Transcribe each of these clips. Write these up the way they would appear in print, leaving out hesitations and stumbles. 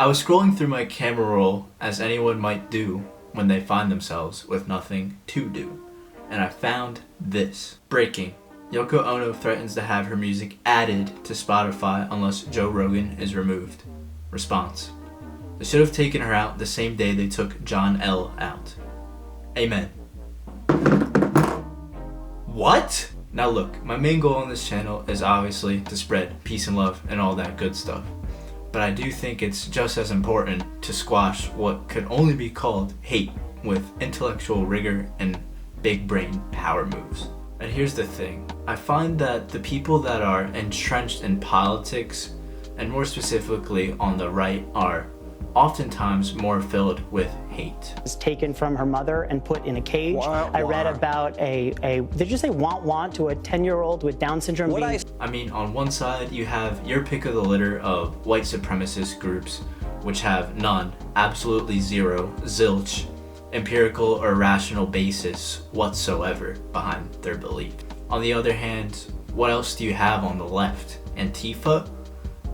I was scrolling through my camera roll as anyone might do when they find themselves with nothing to do, and I found this. Breaking. Yoko Ono threatens to have her music added to Spotify unless Joe Rogan is removed. Response. They should have taken her out the same day they took John L. out. Amen. What? Now look, my main goal on this channel is obviously to spread peace and love and all that good stuff. But I do think it's just as important to squash what could only be called hate with intellectual rigor and big brain power moves. And here's the thing, I find that the people that are entrenched in politics, and more specifically on the right, are oftentimes more filled with hate. Was taken from her mother and put in a cage. I read about did you say want to a 10-year-old with Down syndrome I mean, on one side you have your pick of the litter of white supremacist groups, which have none, absolutely zero, zilch, empirical or rational basis whatsoever behind their belief. On the other hand, what else do you have on the left? Antifa?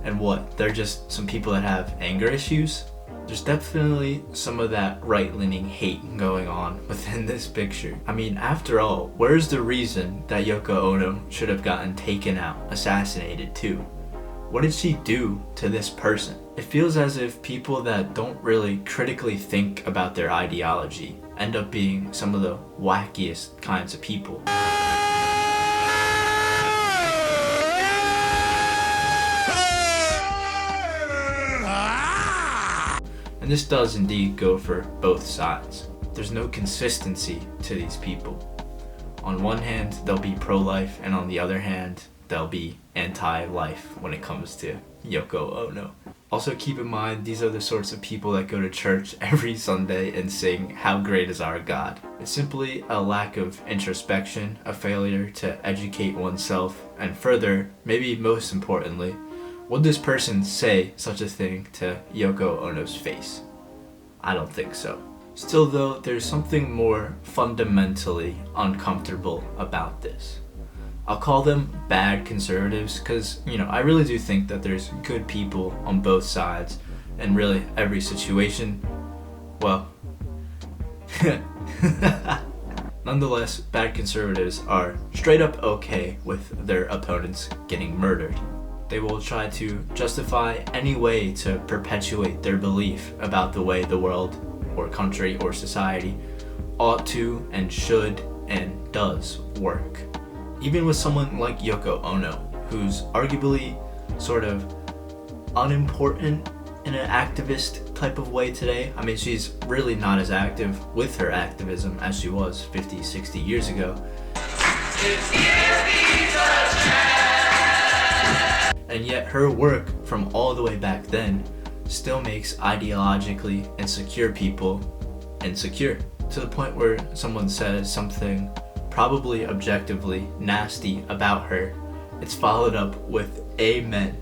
And what, they're just some people that have anger issues? There's definitely some of that right-leaning hate going on within this picture. I mean, after all, where's the reason that Yoko Ono should have gotten taken out, assassinated too? What did she do to this person? It feels as if people that don't really critically think about their ideology end up being some of the wackiest kinds of people. And this does indeed go for both sides. There's no consistency to these people. On one hand, they'll be pro-life, and on the other hand, they'll be anti-life when it comes to Yoko Ono. Also keep in mind, these are the sorts of people that go to church every Sunday and sing "How Great Is Our God." It's simply a lack of introspection, a failure to educate oneself, and further, maybe most importantly, would this person say such a thing to Yoko Ono's face? I don't think so. Still though, there's something more fundamentally uncomfortable about this. I'll call them bad conservatives because, I really do think that there's good people on both sides in really every situation. Well, nonetheless, bad conservatives are straight up okay with their opponents getting murdered. They will try to justify any way to perpetuate their belief about the way the world or country or society ought to and should and does work. Even with someone like Yoko Ono, who's arguably sort of unimportant in an activist type of way today. I mean, she's really not as active with her activism as she was 50, 60 years ago. And yet her work from all the way back then still makes ideologically insecure people insecure, to the point where someone says something probably objectively nasty about her, it's followed up with amen.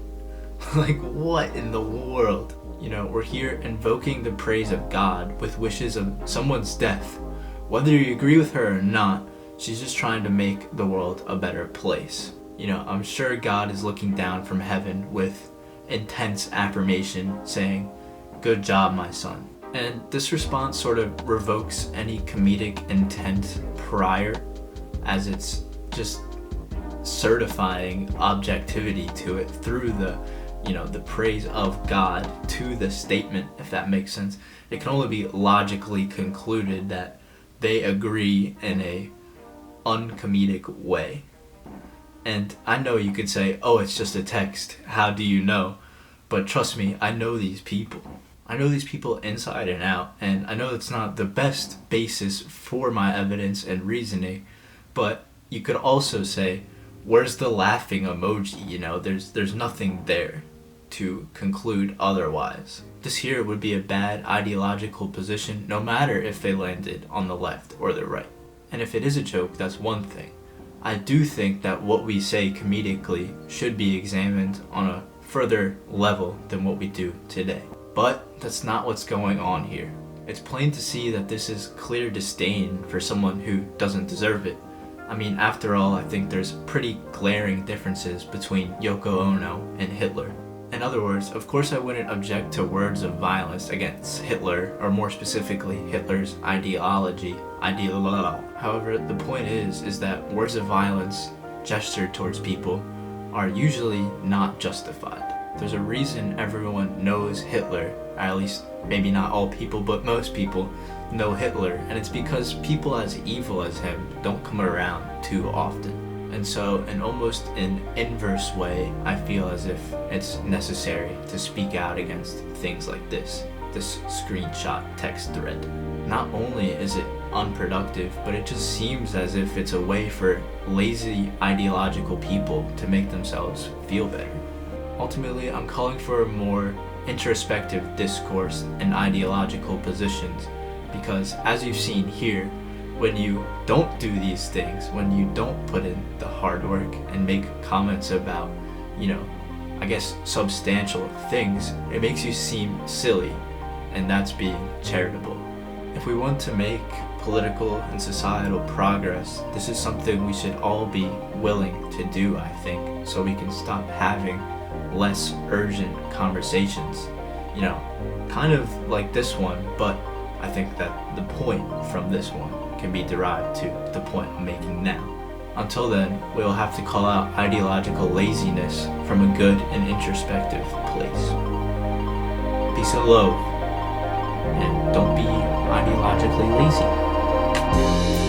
Like, what in the world? We're here invoking the praise of God with wishes of someone's death. Whether you agree with her or not, she's just trying to make the world a better place. I'm sure God is looking down from heaven with intense affirmation saying, "Good job, my son." And this response sort of revokes any comedic intent prior, as it's just certifying objectivity to it through the praise of God to the statement, if that makes sense. It can only be logically concluded that they agree in a uncomedic way. And I know you could say, oh, it's just a text, how do you know? But trust me, I know these people. I know these people inside and out, and I know it's not the best basis for my evidence and reasoning, but you could also say, where's the laughing emoji? There's nothing there to conclude otherwise. This here would be a bad ideological position, no matter if they landed on the left or the right. And if it is a joke, that's one thing. I do think that what we say comedically should be examined on a further level than what we do today. But that's not what's going on here. It's plain to see that this is clear disdain for someone who doesn't deserve it. I mean, after all, I think there's pretty glaring differences between Yoko Ono and Hitler. In other words, of course I wouldn't object to words of violence against Hitler, or more specifically, Hitler's ideology. However, the point is that words of violence gestured towards people are usually not justified. There's a reason everyone knows Hitler, or at least maybe not all people, but most people know Hitler, and it's because people as evil as him don't come around too often. And so, in almost an inverse way, I feel as if it's necessary to speak out against things like this screenshot text thread. Not only is it unproductive, but it just seems as if it's a way for lazy ideological people to make themselves feel better. Ultimately, I'm calling for a more introspective discourse and ideological positions, because as you've seen here, when you don't do these things, when you don't put in the hard work and make comments about, I guess substantial things, it makes you seem silly, and that's being charitable. If we want to make political and societal progress, this is something we should all be willing to do, I think, so we can stop having less urgent conversations, kind of like this one, but I think that the point from this one can be derived to the point I'm making now. Until then, we'll have to call out ideological laziness from a good and introspective place. Peace and love, and don't be ideologically lazy.